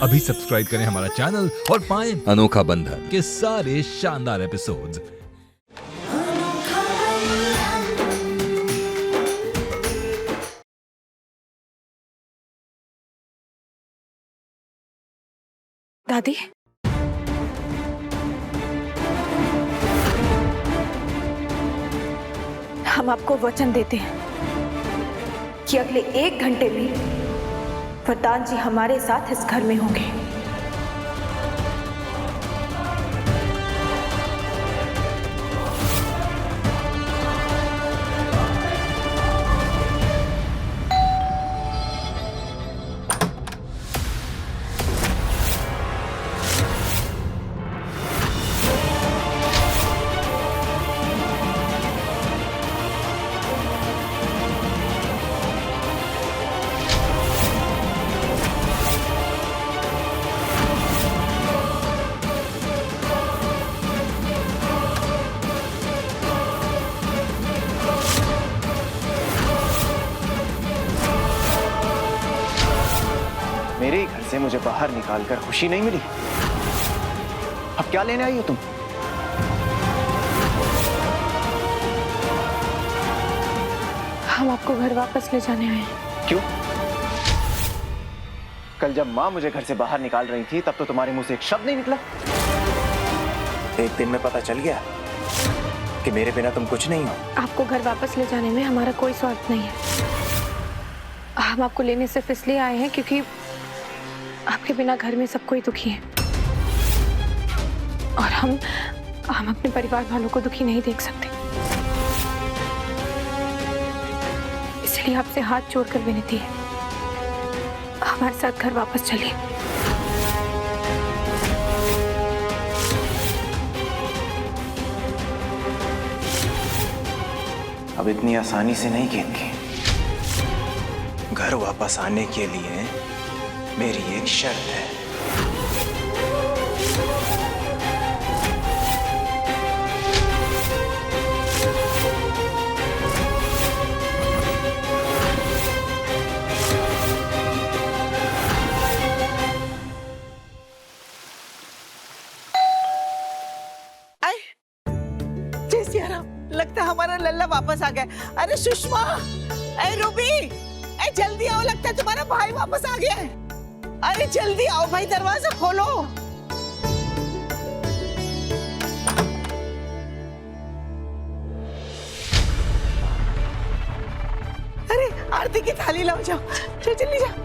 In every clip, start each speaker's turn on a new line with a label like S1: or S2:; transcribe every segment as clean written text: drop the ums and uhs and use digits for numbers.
S1: अभी सब्सक्राइब करें हमारा चैनल और पाएं अनोखा बंधन के सारे शानदार एपिसोड्स।
S2: दादी, हम आपको वचन देते हैं कि अगले 1 घंटे में वरदान जी हमारे साथ इस घर में होंगे।
S3: मेरे घर से मुझे बाहर निकालकर खुशी नहीं मिली। अब क्या लेने आई हो तुम?
S2: हम आपको घर वापस ले जाने आए हैं।
S3: क्यों? कल जब माँ मुझे घर से बाहर निकाल रही थी तब तो तुम्हारे मुंह से एक शब्द नहीं निकला। एक दिन में पता चल गया कि मेरे बिना तुम कुछ नहीं हो।
S2: आपको घर वापस ले जाने में हमारा कोई स्वार्थ नहीं है। हम आपको लेने सिर्फ इसलिए आए हैं क्योंकि आपके बिना घर में सब कोई दुखी है और हम अपने परिवार वालों को दुखी नहीं देख सकते। इसलिए आपसे हाथ जोड़कर विनती है, हमारे साथ घर वापस चलिए।
S3: अब इतनी आसानी से नहीं खेलेंगे। घर वापस आने के लिए मेरी एक शर्त है।
S4: जय सिया राम, लगता है हमारा लल्ला वापस आ गया। अरे सुषमा, अरे रूबी, अरे जल्दी आओ, लगता है तुम्हारा भाई वापस आ गया है। अरे जल्दी आओ भाई, दरवाजा खोलो। अरे आरती की थाली लाओ, जाओ जाओ जल्दी जाओ।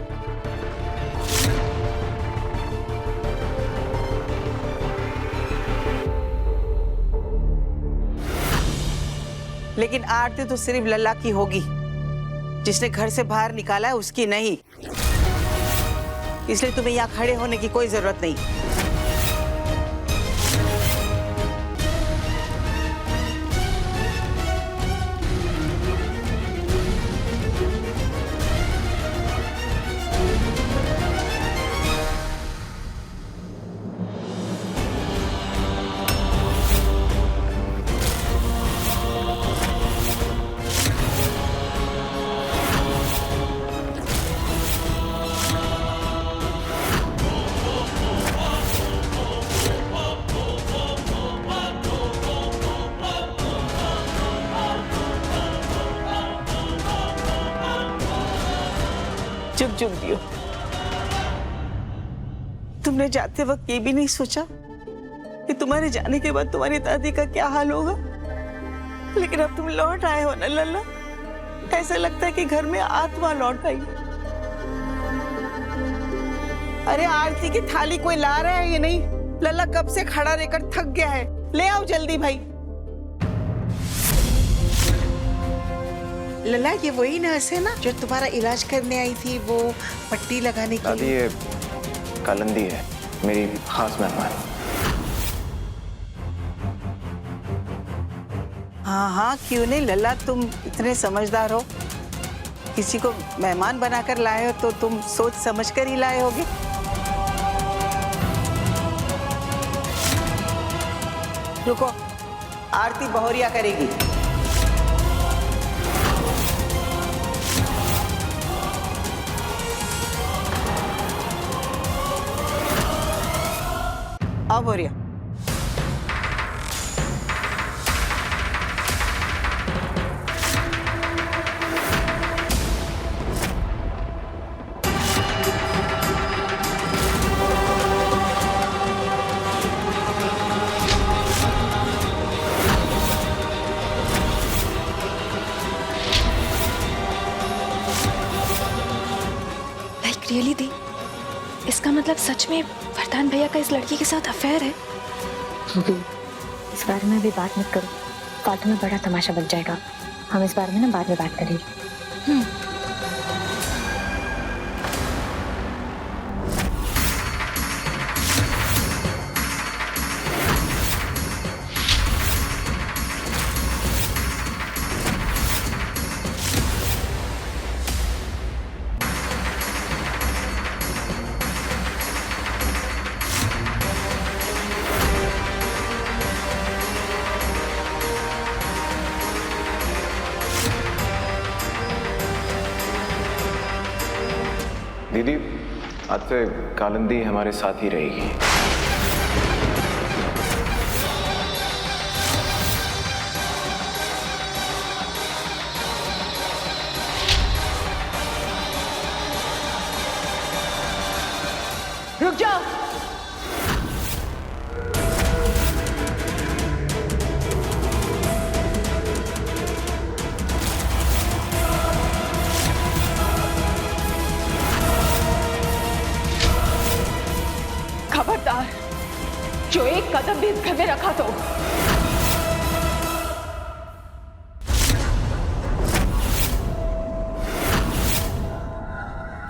S4: लेकिन आरती तो सिर्फ लल्ला की होगी, जिसने घर से बाहर निकाला है उसकी नहीं। इसलिए तुम्हें यहाँ खड़े होने की कोई जरूरत नहीं। चुप चुप दियो। तुमने जाते वक्त ये भी नहीं सोचा कि तुम्हारे जाने के बाद तुम्हारी दादी का क्या हाल होगा। लेकिन अब तुम लौट आए हो ना लल्ला, ऐसा लगता है कि घर में आत्मा लौट आई। अरे आरती की थाली कोई ला रहा है या नहीं? लल्ला कब से खड़ा रहकर थक गया है, ले आओ जल्दी भाई। लल्ला, ये वही नर्स है ना जो तुम्हारा इलाज करने आई थी, वो पट्टी लगाने के लिए?
S3: ये कालिंदी है, मेरी खास मेहमान।
S4: हाँ हाँ, क्यों नहीं लल्ला, तुम इतने समझदार हो। किसी को मेहमान बनाकर लाए हो तो तुम सोच समझकर ही लाए होगे। रुको, आरती बहुरिया करेगी। आओ बोरिया।
S2: रियली दी, इसका मतलब सच में वरदान भैया का इस लड़की के साथ अफेयर है?
S5: इस बारे में अभी बात मत करो, फालतू में बड़ा तमाशा बन जाएगा। हम इस बारे में ना बाद में बात करेंगे।
S3: दीदी, आज से कालिंदी हमारे साथ ही रहेगी।
S4: रुक जाओ। खबरदार, जो एक कदम भी इस घर में रखा तो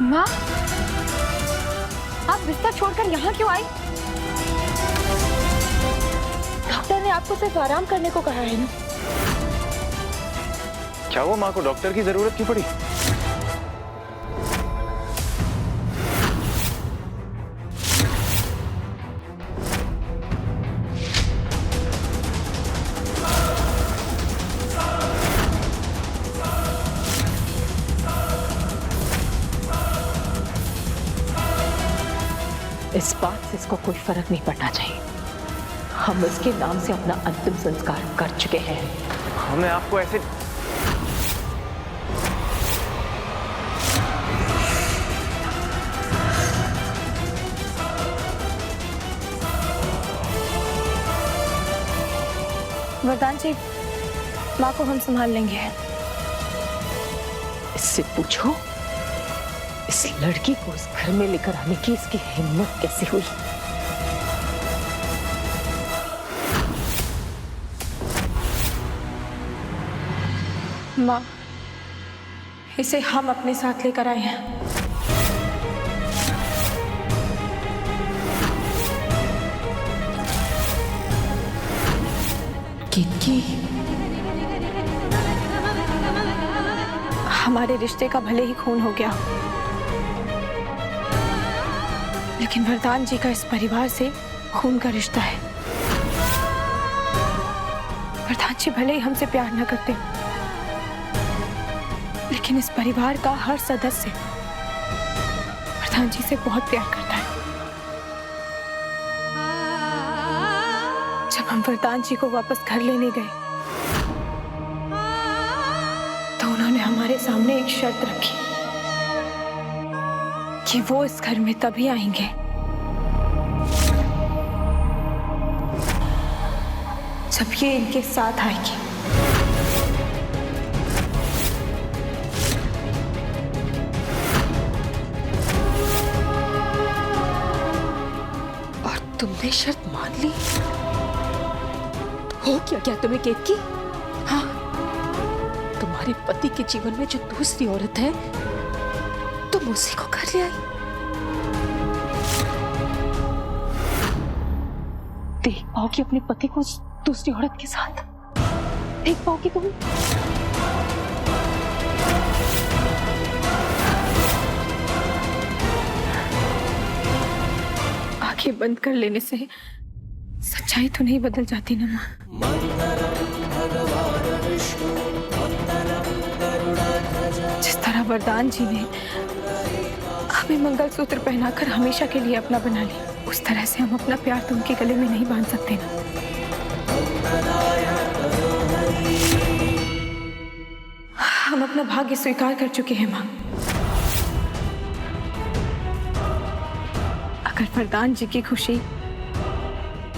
S2: माँ, आप बिस्तर छोड़कर यहाँ क्यों आई? डॉक्टर ने आपको सिर्फ आराम करने को कहा है ना?
S3: क्या हुआ, माँ को डॉक्टर की जरूरत क्यों पड़ी?
S4: इस बात से इसको कोई फर्क नहीं पड़ना चाहिए। हम इसके नाम से अपना अंतिम संस्कार कर चुके हैं।
S3: हमने आपको ऐसे
S2: वरदान जी, माँ को हम संभाल लेंगे।
S4: इससे पूछो, इस लड़की को इस घर में लेकर आने की इसकी हिम्मत कैसे हुई?
S2: माँ, इसे हम अपने साथ लेकर आए हैं।
S4: कितकी?
S2: हमारे रिश्ते का भले ही खून हो गया, लेकिन वरदान जी का इस परिवार से खून का रिश्ता है। वरदान जी भले ही हमसे प्यार न करते, लेकिन इस परिवार का हर सदस्य वरदान जी से बहुत प्यार करता है। जब हम वरदान जी को वापस घर लेने गए तो उन्होंने हमारे सामने एक शर्त रखी कि वो इस घर में तभी आएंगे जब ये इनके साथ आएगी।
S4: और तुमने शर्त मान ली? हो क्या तुम्हें केतकी? हाँ, तुम्हारे पति के जीवन में जो दूसरी औरत है तुम उसी को घर ले आई। देख पाओगी अपने पति को दूसरी औरत के साथ? देख पाओगी तुम?
S2: आंखें बंद कर लेने से सच्चाई तो नहीं बदल जाती ना माँ। जिस तरह वरदान जी ने हमें मंगलसूत्र पहनाकर हमेशा के लिए अपना बना लिया, उस तरह से हम अपना प्यार तो उनके गले में नहीं बांध सकते ना। हम अपना भाग्य स्वीकार कर चुके हैं माँ। अगर वरदान जी की खुशी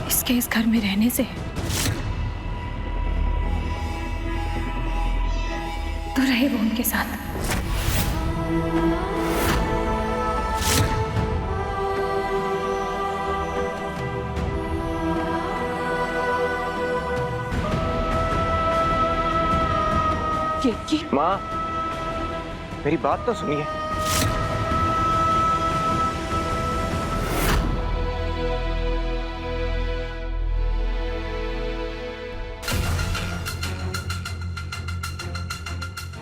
S2: इसके इस घर में रहने से है तो रहे वो उनके साथ।
S3: माँ, मेरी बात तो सुनिए।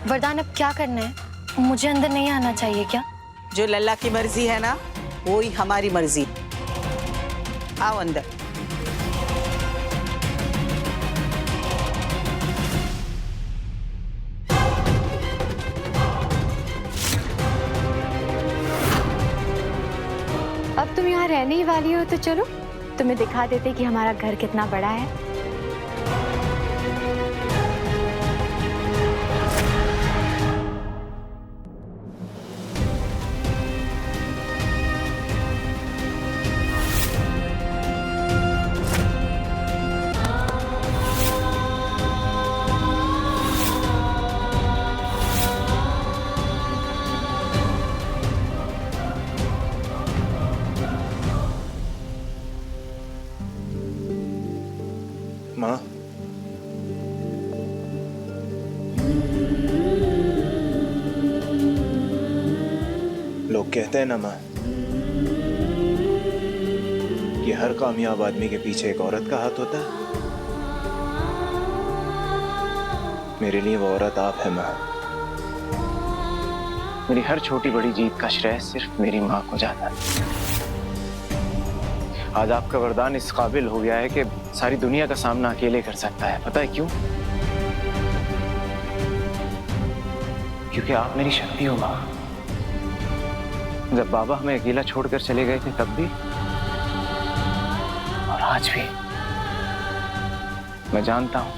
S5: वरदान अब क्या करना है? मुझे अंदर नहीं आना चाहिए क्या?
S4: जो लल्ला की मर्जी है ना, वो ही हमारी मर्जी। आओ अंदर।
S5: अब तुम यहाँ रहने ही वाली हो तो चलो तुम्हें दिखा देते कि हमारा घर कितना बड़ा है।
S3: माँ, लोग कहते हैं ना माँ कि हर कामयाब आदमी के पीछे एक औरत का हाथ होता है। मेरे लिए वो औरत आप है माँ। मेरी हर छोटी बड़ी जीत का श्रेय सिर्फ मेरी माँ को जाता है। आज आपका वरदान इस काबिल हो गया है कि सारी दुनिया का सामना अकेले कर सकता है। पता है क्यों? क्योंकि आप मेरी शक्ति हो माँ। जब बाबा हमें अकेला छोड़कर चले गए थे तब भी और आज भी मैं जानता हूं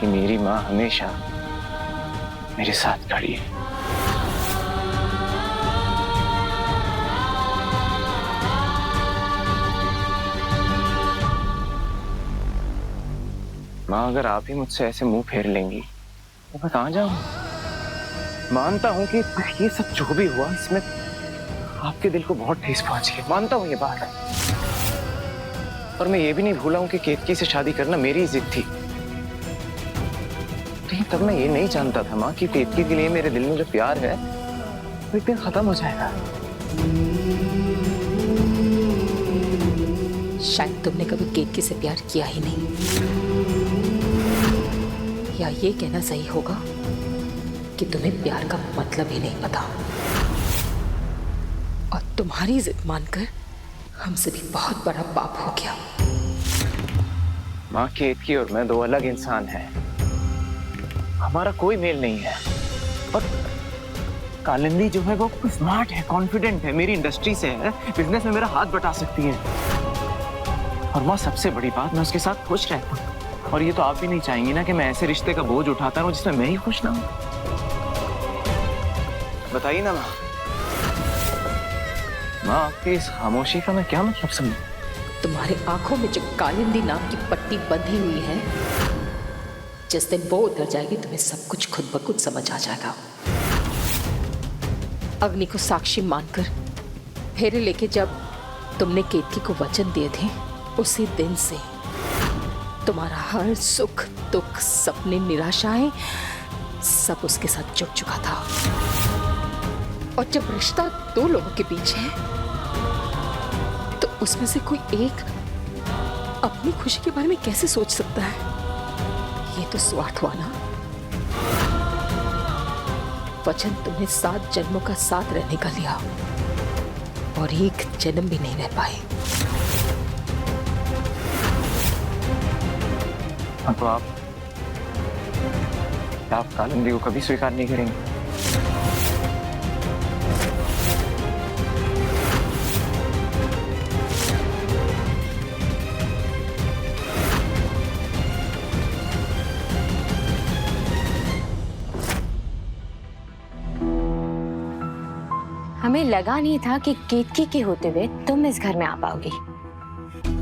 S3: कि मेरी माँ हमेशा मेरे साथ खड़ी है। माँ, अगर आप ही मुझसे ऐसे मुंह फेर लेंगी तो मैं कहाँ जाऊँ? मानता हूँ कि ये सब जो भी हुआ इसमें आपके दिल को बहुत ठेस पहुंची है। मानता हूँ ये बात, और मैं ये भी नहीं भूला हूँ कि केतकी से शादी करना मेरी जिद थी। लेकिन तब मैं ये नहीं जानता था माँ कि केतकी के लिए मेरे दिल में जो प्यार है वो एक दिन खत्म हो जाएगा।
S6: शायद तुमने कभी केतकी से प्यार किया ही नहीं, या ये कहना सही होगा कि तुम्हें प्यार का मतलब ही नहीं पता। और तुम्हारी जिद मानकर हमसे भी बहुत बड़ा पाप हो गया।
S3: माँ, केतकी और मैं दो अलग इंसान हैं। हमारा कोई मेल नहीं है। और कालिंदी जो है वो स्मार्ट है, कॉन्फिडेंट है, मेरी इंडस्ट्री से है, बिजनेस में मेरा हाथ बटा सकती है। और माँ, सबसे बड़ी बात, मैं उसके साथ खुश रहता हूँ। और ये तो आप भी नहीं चाहेंगी ना कि मैं ऐसे रिश्ते का बोझ उठाता रहूं जिसमें मैं ही खुश ना हूं। बताइए ना माँ। माँ, आपकी इस खामोशी का मैं क्या मतलब समझूं?
S6: तुम्हारी आंखों में जो कालिंदी नाम की पट्टी बंधी हुई है, जिस दिन वो उतर जाएगी तुम्हें सब कुछ खुद ब खुद समझ आ जाएगा। अग्नि को साक्षी मानकर फेरे लेके जब तुमने केतकी को वचन दिए थे, उसी दिन से तुम्हारा हर सुख दुख सपने निराशाएं सब उसके साथ जुड़ चुका था। और जब रिश्ता दो लोगों के बीच है तो उसमें से कोई एक अपनी खुशी के बारे में कैसे सोच सकता है? ये तो स्वार्थ हुआ ना। वचन तुमने 7 जन्मों का साथ रहने का लिया और एक जन्म भी नहीं रह पाए।
S3: हाँ, तो आप कालिंदी को कभी स्वीकार नहीं करेंगे?
S5: हमें लगा नहीं था कि केतकी के होते हुए तुम इस घर में आ पाओगी।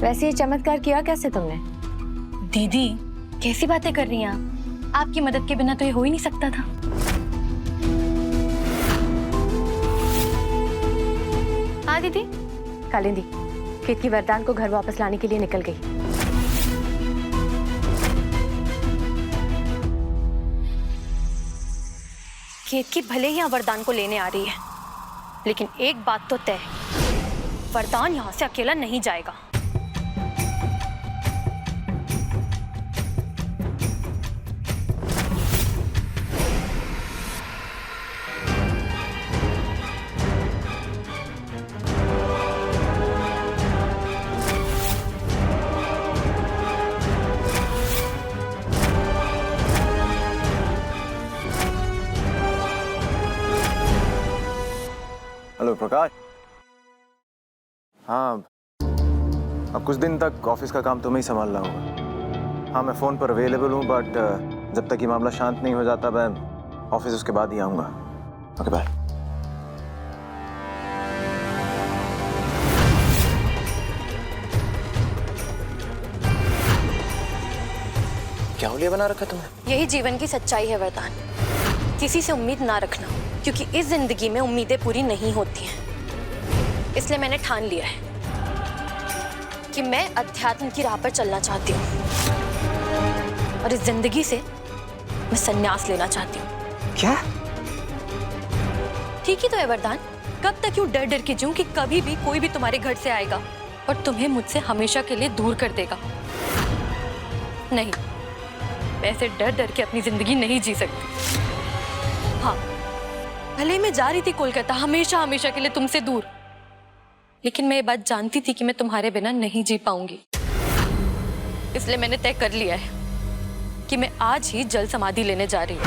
S5: वैसे ये चमत्कार किया कैसे तुमने?
S2: दीदी कैसी बातें कर रही हैं आप? आपकी मदद के बिना तो ये हो ही नहीं सकता था।
S5: हाँ दीदी, कालिंदी केतकी वरदान को घर वापस लाने के लिए निकल गई।
S2: केतकी भले ही यहाँ वरदान को लेने आ रही है, लेकिन एक बात तो तय है, वरदान यहाँ से अकेला नहीं जाएगा।
S7: हेलो प्रकाश। हाँ, अब कुछ दिन तक ऑफिस का काम तुम्हें ही संभालना होगा। हाँ, मैं फ़ोन पर अवेलेबल हूँ, बट जब तक ये मामला शांत नहीं हो जाता मैं ऑफिस उसके बाद ही आऊँगा। Okay bye. क्या हुलिया बना रखा तुमने?
S2: यही जीवन की सच्चाई है वरदान। किसी से उम्मीद ना रखना, क्योंकि इस जिंदगी में उम्मीदें पूरी नहीं होती हैं। इसलिए मैंने ठान लिया है कि मैं अध्यात्म की राह पर चलना चाहती हूँ और इस जिंदगी से मैं संन्यास लेना चाहती हूँ।
S7: क्या?
S2: ठीक ही तो है वरदान। कब तक यूं डर डर के जीऊं कि कभी भी कोई भी तुम्हारे घर से आएगा और तुम्हें मुझसे हमेशा के लिए दूर कर देगा? नहीं, मैं ऐसे डर डर के अपनी जिंदगी नहीं जी सकती। हाँ, भले मैं जा रही थी कोलकाता हमेशा हमेशा के लिए तुमसे दूर, लेकिन मैं ये बात जानती थी कि मैं तुम्हारे बिना नहीं जी पाऊंगी। इसलिए मैंने तय कर लिया है कि मैं आज ही जल समाधि लेने जा रही हूँ।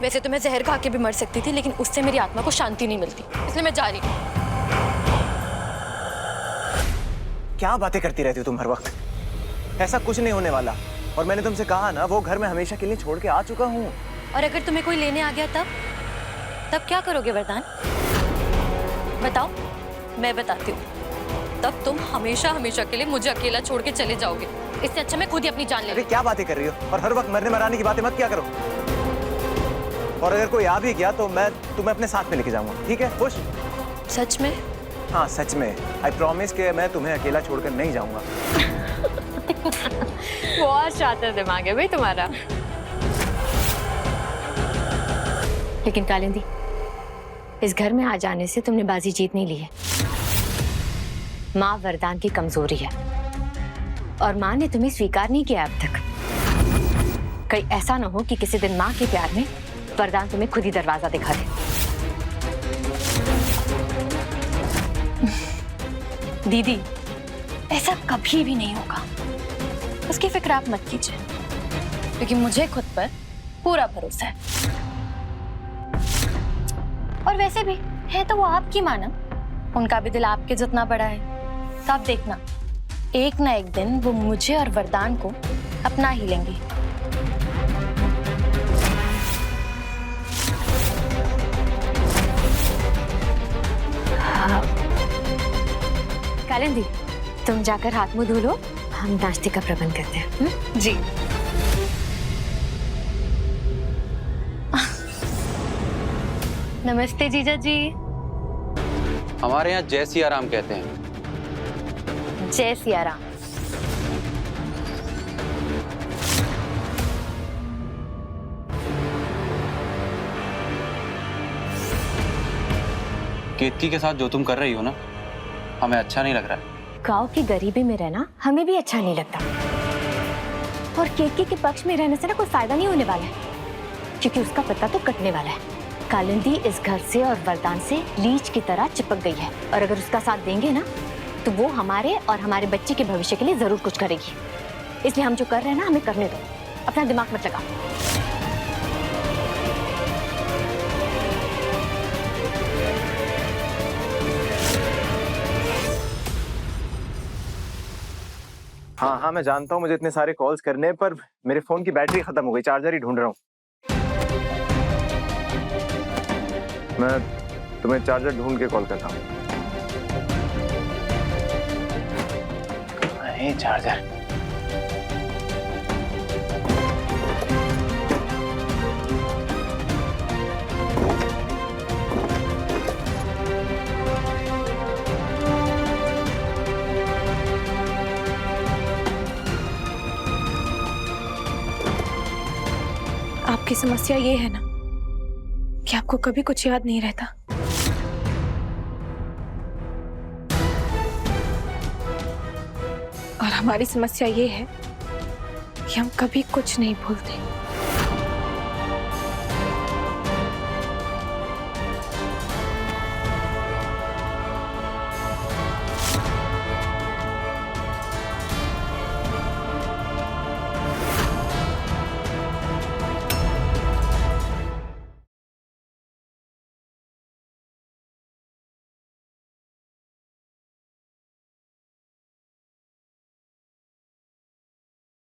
S2: वैसे तो मैं जहर खा के भी मर सकती थी, लेकिन उससे मेरी आत्मा को शांति नहीं मिलती, इसलिए मैं जा रही हूँ।
S7: क्या बातें करती रहती हो तुम हर वक्त? ऐसा कुछ नहीं होने वाला। और मैंने तुमसे कहा ना, वो घर मैं हमेशा के लिए छोड़ के आ चुका हूँ।
S2: और अगर तुम्हें कोई लेने आ गया तब क्या करोगे वरदान? बताओ, मैं बताती हूँ। तब तुम हमेशा हमेशा के लिए मुझे अकेला छोड़ के चले जाओगे। इससे अच्छा मैं खुद ही अपनी जान ले लूं।
S7: अरे क्या बातें कर रही हो? और हर वक्त मरने मराने की बातें मत क्या करो। और अगर कोई आ भी गया तो मैं तुम्हें अपने साथ में लेके जाऊंगा, ठीक है? खुश?
S2: सच में?
S7: हाँ सच में। आई प्रॉमिस कि मैं तुम्हें अकेला छोड़कर नहीं जाऊंगा।
S5: बहुत शातिर दिमाग है भाई तुम्हारा। लेकिन कालिंदी, इस घर में आ जाने से तुमने बाजी जीत नहीं ली है। माँ वरदान की कमजोरी है और माँ ने तुम्हें स्वीकार नहीं किया अब तक। कहीं ऐसा ना हो कि किसी दिन माँ के प्यार में वरदान तुम्हें खुद ही दरवाजा दिखा दे।
S2: दीदी, ऐसा कभी भी नहीं होगा। उसकी फिक्र आप मत कीजिए, क्योंकि मुझे खुद पर पूरा भरोसा है। और वैसे भी है तो वो आपकी माना, उनका भी दिल आपके जितना बड़ा है। तो आप देखना, एक ना एक दिन वो मुझे और वरदान को अपना ही लेंगे।
S5: कालिंदी, तुम जाकर हाथ मुंह धो लो, हम नाश्ते का प्रबंध करते हैं।
S2: जी। नमस्ते जीजा जी।
S8: हमारे यहाँ जय सिया राम कहते हैं।
S5: जय सिया राम।
S8: केतकी के साथ जो तुम कर रही हो ना, हमें अच्छा नहीं लग रहा है।
S5: गांव की गरीबी में रहना हमें भी अच्छा नहीं लगता, और केतकी के पक्ष में रहने से ना कोई फायदा नहीं होने वाला है, क्योंकि उसका पत्ता तो कटने वाला है। कालिंदी इस घर से और वरदान से लीच की तरह चिपक गई है, और अगर उसका साथ देंगे ना तो वो हमारे और हमारे बच्चे के भविष्य के लिए जरूर कुछ करेगी। इसलिए हम जो कर रहे हैं ना, हमें करने दो, अपना दिमाग मत लगा।
S7: हाँ हाँ मैं जानता हूँ, मुझे इतने सारे कॉल्स करने पर मेरे फोन की बैटरी खत्म हो गई, चार्जर ही ढूंढ रहा हूँ। मैं तुम्हें चार्जर ढूंढ के कॉल करता हूँ।
S3: चार्जर
S9: आपकी समस्या ये है ना कि आपको कभी कुछ याद नहीं रहता। और हमारी समस्या ये है कि हम कभी कुछ नहीं भूलते।